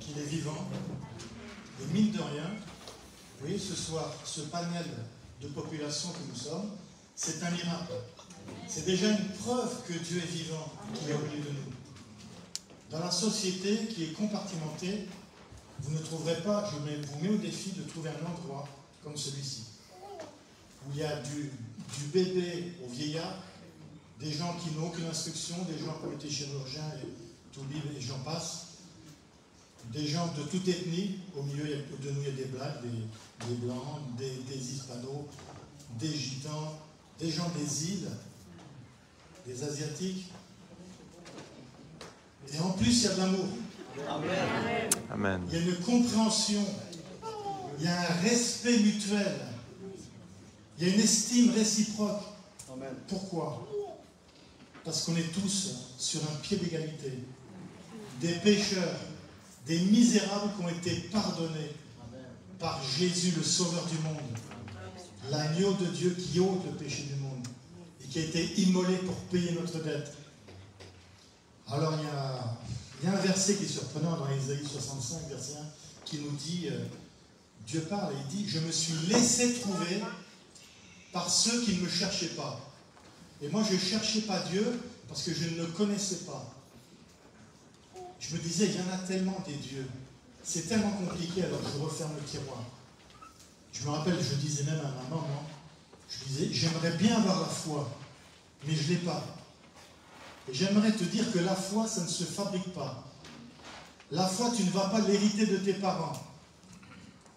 qu'il est vivant. Et mine de rien, vous voyez ce soir, ce panel de population que nous sommes, c'est un miracle. C'est déjà une preuve que Dieu est vivant, qu'il est au milieu de nous. Dans la société qui est compartimentée, vous ne trouverez pas, je vous mets au défi de trouver un endroit comme celui-ci, où il y a du bébé au vieillard, des gens qui n'ont aucune instruction, des gens qui ont été chirurgiens et tout libre et j'en passe, des gens de toute ethnie, au milieu de nous il y a des blacks, des blancs, des hispanos, des gitans, des gens des îles, des asiatiques, et en plus il y a de l'amour. Amen. Amen. Il y a une compréhension, il y a un respect mutuel, il y a une estime réciproque. Amen. Pourquoi? Parce qu'on est tous sur un pied d'égalité. Des pécheurs, des misérables qui ont été pardonnés par Jésus, le Sauveur du monde. L'agneau de Dieu qui ôte le péché du monde et qui a été immolé pour payer notre dette. Alors il y a un verset qui est surprenant dans Ésaïe 65, verset 1, qui nous dit, Dieu parle et il dit, « Je me suis laissé trouver par ceux qui ne me cherchaient pas. » Et moi, je ne cherchais pas Dieu parce que je ne le connaissais pas. Je me disais, il y en a tellement des dieux. C'est tellement compliqué, alors je referme le tiroir. Je me rappelle, je disais même à ma maman, je disais, j'aimerais bien avoir la foi, mais je ne l'ai pas. Et j'aimerais te dire que la foi, ça ne se fabrique pas. La foi, tu ne vas pas l'hériter de tes parents.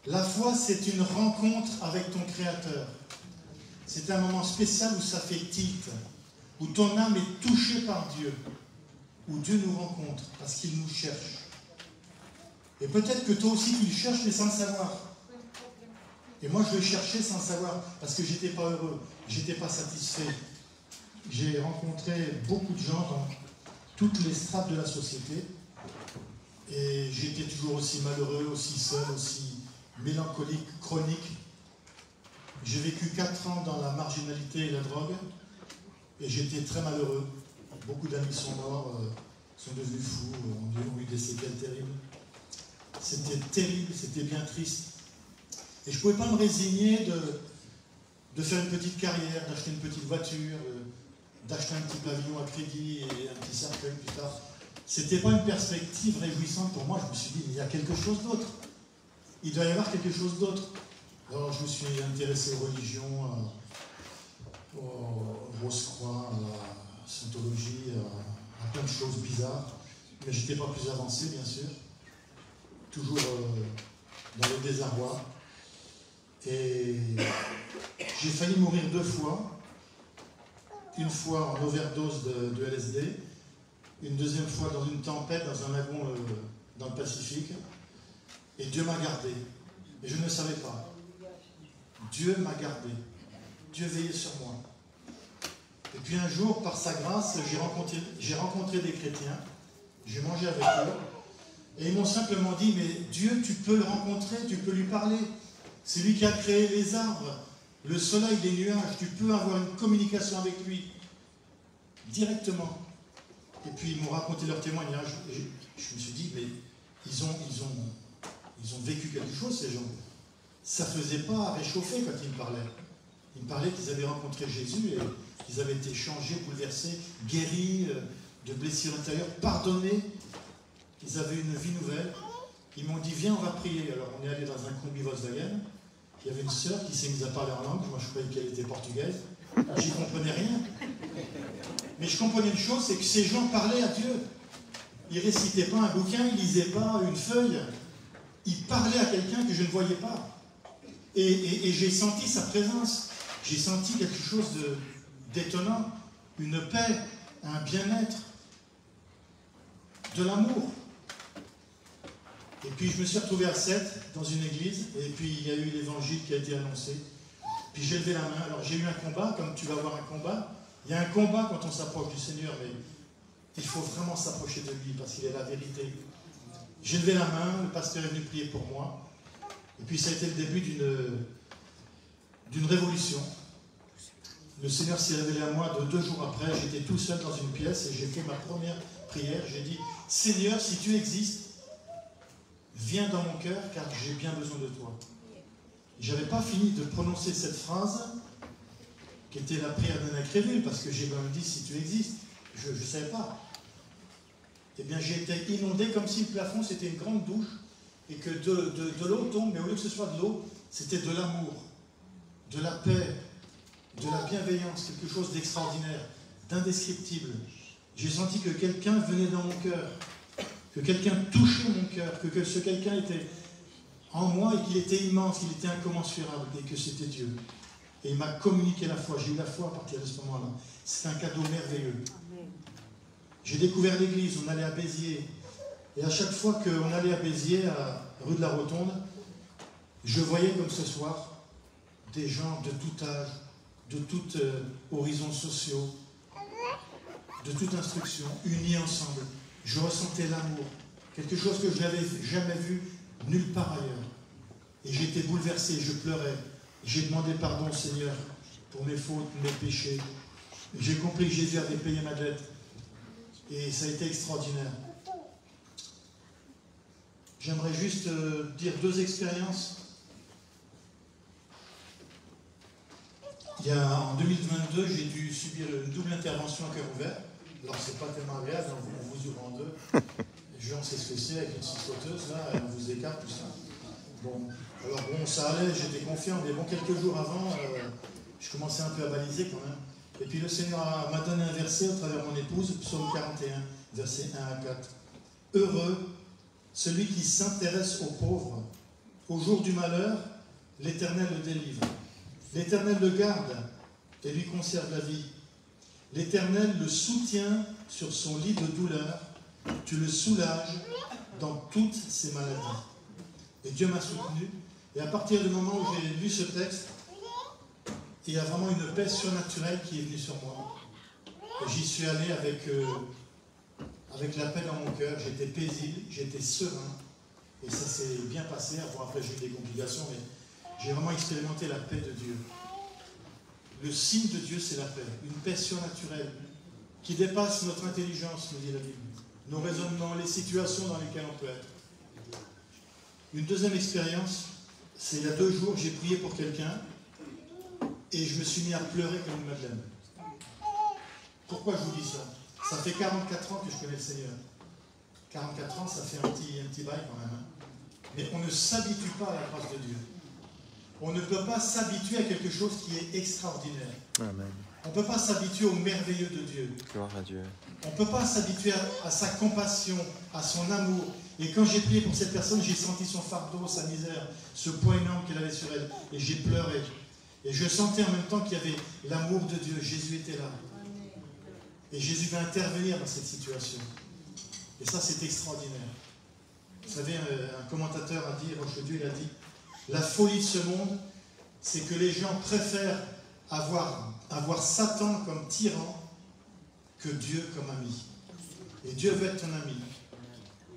La foi, c'est une rencontre avec ton Créateur. C'est un moment spécial où ça fait tilt, où ton âme est touchée par Dieu, où Dieu nous rencontre, parce qu'il nous cherche. Et peut-être que toi aussi tu le cherches, mais sans le savoir. Et moi je le cherchais sans le savoir, parce que j'étais pas heureux, j'étais pas satisfait. J'ai rencontré beaucoup de gens dans toutes les strates de la société, et j'étais toujours aussi malheureux, aussi seul, aussi mélancolique, chronique. J'ai vécu 4 ans dans la marginalité et la drogue, et j'étais très malheureux. Beaucoup d'amis sont morts, sont devenus fous, ont eu des séquelles terribles. C'était terrible, c'était bien triste. Et je ne pouvais pas me résigner de faire une petite carrière, d'acheter une petite voiture, d'acheter un petit pavillon à crédit et un petit cercueil plus tard. Ce n'était pas une perspective réjouissante pour moi. Je me suis dit, il y a quelque chose d'autre. Il doit y avoir quelque chose d'autre. Alors je me suis intéressé aux religions, aux Rose-Croix, à la Scientologie, à plein de choses bizarres. Mais je n'étais pas plus avancé, bien sûr. Toujours dans le désarroi. Et j'ai failli mourir 2 fois. Une fois en overdose de LSD, une deuxième fois dans une tempête dans un lagon dans le Pacifique. Et Dieu m'a gardé. Et je ne le savais pas. Dieu m'a gardé. Dieu veillait sur moi. Et puis un jour, par sa grâce, j'ai rencontré des chrétiens. J'ai mangé avec eux. Et ils m'ont simplement dit, mais Dieu, tu peux le rencontrer, tu peux lui parler. C'est lui qui a créé les arbres, le soleil, les nuages. Tu peux avoir une communication avec lui directement. Et puis ils m'ont raconté leur témoignage. Et je me suis dit, mais ils ont vécu quelque chose, ces gens. Ça ne faisait pas réchauffer quand ils me parlaient. Ils me parlaient qu'ils avaient rencontré Jésus et qu'ils avaient été changés, bouleversés, guéris de blessures intérieures, pardonnés. Ils avaient une vie nouvelle. Ils m'ont dit, viens, on va prier. Alors on est allé dans un combi Volkswagen. Il y avait une sœur qui s'est mise à parler en langue. Moi je croyais qu'elle était portugaise. J'y comprenais rien. Mais je comprenais une chose, c'est que ces gens parlaient à Dieu. Ils ne récitaient pas un bouquin, ils ne lisaient pas une feuille. Ils parlaient à quelqu'un que je ne voyais pas. Et j'ai senti sa présence. J'ai senti quelque chose d'étonnant. Une paix, un bien-être, de l'amour. Et puis je me suis retrouvé à Sète, dans une église, et puis il y a eu l'évangile qui a été annoncé. Puis j'ai levé la main. Alors j'ai eu un combat, comme tu vas avoir un combat. Il y a un combat quand on s'approche du Seigneur, mais il faut vraiment s'approcher de lui, parce qu'il est la vérité. J'ai levé la main, le pasteur est venu prier pour moi. Et puis ça a été le début d'une révolution. Le Seigneur s'est révélé à moi 2 jours après. J'étais tout seul dans une pièce et j'ai fait ma première prière. J'ai dit, Seigneur, si tu existes, viens dans mon cœur car j'ai bien besoin de toi. Je n'avais pas fini de prononcer cette phrase, qui était la prière d'Anna Créville, parce que j'ai quand même dit si tu existes. Je ne savais pas. Eh bien, j'ai été inondé comme si le plafond c'était une grande douche et que de l'eau tombe, mais au lieu que ce soit de l'eau, c'était de l'amour, de la paix, de la bienveillance, quelque chose d'extraordinaire, d'indescriptible. J'ai senti que quelqu'un venait dans mon cœur, que quelqu'un touchait mon cœur, que ce quelqu'un était en moi et qu'il était immense, qu'il était incommensurable et que c'était Dieu. Et il m'a communiqué la foi. J'ai eu la foi à partir de ce moment-là. C'est un cadeau merveilleux. J'ai découvert l'église, on allait à Béziers. Et à chaque fois qu'on allait à Béziers, à rue de la Rotonde, je voyais comme ce soir des gens de tout âge, de tout horizons sociaux, de toute instruction, unis ensemble. Je ressentais l'amour, quelque chose que je n'avais jamais vu nulle part ailleurs. Et j'étais bouleversé, je pleurais. J'ai demandé pardon au Seigneur pour mes fautes, mes péchés. J'ai compris que Jésus avait payé ma dette. Et ça a été extraordinaire. J'aimerais juste dire 2 expériences. En 2022, j'ai dû subir une double intervention à cœur ouvert. Alors, c'est pas tellement agréable, on vous ouvre en 2. Jean sait ce que c'est avec une sauteuse, là, on vous écarte, tout ça. Bon, alors bon, ça allait, j'étais confiant, mais bon, quelques jours avant, je commençais un peu à baliser quand même. Et puis le Seigneur m'a donné un verset au travers de mon épouse, Psaume 41, versets 1 à 4. Heureux celui qui s'intéresse aux pauvres. Au jour du malheur, l'Éternel le délivre. L'Éternel le garde et lui conserve la vie. L'Éternel le soutient sur son lit de douleur. Tu le soulages dans toutes ses maladies. Et Dieu m'a soutenu. Et à partir du moment où j'ai lu ce texte, il y a vraiment une paix surnaturelle qui est venue sur moi. Et j'y suis allé avec la paix dans mon cœur. J'étais paisible, j'étais serein. Et ça s'est bien passé. Bon, après, j'ai eu des complications, mais j'ai vraiment expérimenté la paix de Dieu. Le signe de Dieu, c'est la paix. Une paix surnaturelle qui dépasse notre intelligence, nous dit la Bible. Nos raisonnements, les situations dans lesquelles on peut être. Une deuxième expérience, c'est il y a 2 jours, j'ai prié pour quelqu'un et je me suis mis à pleurer comme une madeleine. Pourquoi je vous dis ça? Ça fait 44 ans que je connais le Seigneur. 44 ans, ça fait un petit bail quand même. Hein. Mais on ne s'habitue pas à la grâce de Dieu. On ne peut pas s'habituer à quelque chose qui est extraordinaire. Amen. On ne peut pas s'habituer au merveilleux de Dieu. Gloire à Dieu. On ne peut pas s'habituer à sa compassion, à son amour. Et quand j'ai prié pour cette personne, j'ai senti son fardeau, sa misère, ce poids énorme qu'elle avait sur elle. Et j'ai pleuré. Et je sentais en même temps qu'il y avait l'amour de Dieu. Jésus était là. Et Jésus va intervenir dans cette situation. Et ça, c'est extraordinaire. Vous savez, un commentateur a dit, Rochedieu, il a dit, la folie de ce monde, c'est que les gens préfèrent avoir Satan comme tyran que Dieu comme ami. Et Dieu veut être ton ami.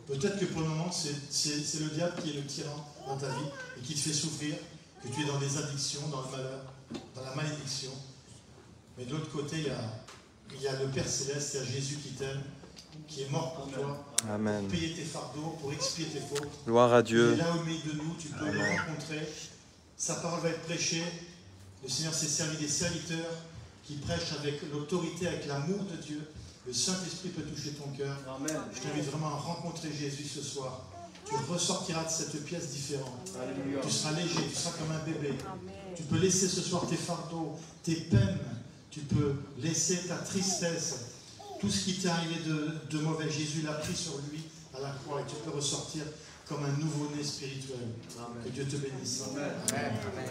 Peut-être que pour le moment, c'est le diable qui est le tyran dans ta vie et qui te fait souffrir, que tu es dans des addictions, dans le malheur, dans la malédiction. Mais de l'autre côté, il y a le Père Céleste, il y a Jésus qui t'aime, qui est mort pour toi, Amen. pour payer tes fardeaux, pour expier tes fautes. Gloire à Dieu. Il est là au milieu de nous, tu peux le rencontrer. Sa parole va être prêchée. Le Seigneur s'est servi des serviteurs qui prêchent avec l'autorité, avec l'amour de Dieu. Le Saint-Esprit peut toucher ton cœur. Amen. Je t'invite vraiment à rencontrer Jésus ce soir. Tu ressortiras de cette pièce différente. Alléluia. Tu seras léger, tu seras comme un bébé. Amen. Tu peux laisser ce soir tes fardeaux, tes peines. Tu peux laisser ta tristesse. Tout ce qui t'est arrivé de mauvais, Jésus l'a pris sur lui à la croix. Et tu peux ressortir comme un nouveau-né spirituel. Amen. Que Dieu te bénisse. Amen. Amen. Amen.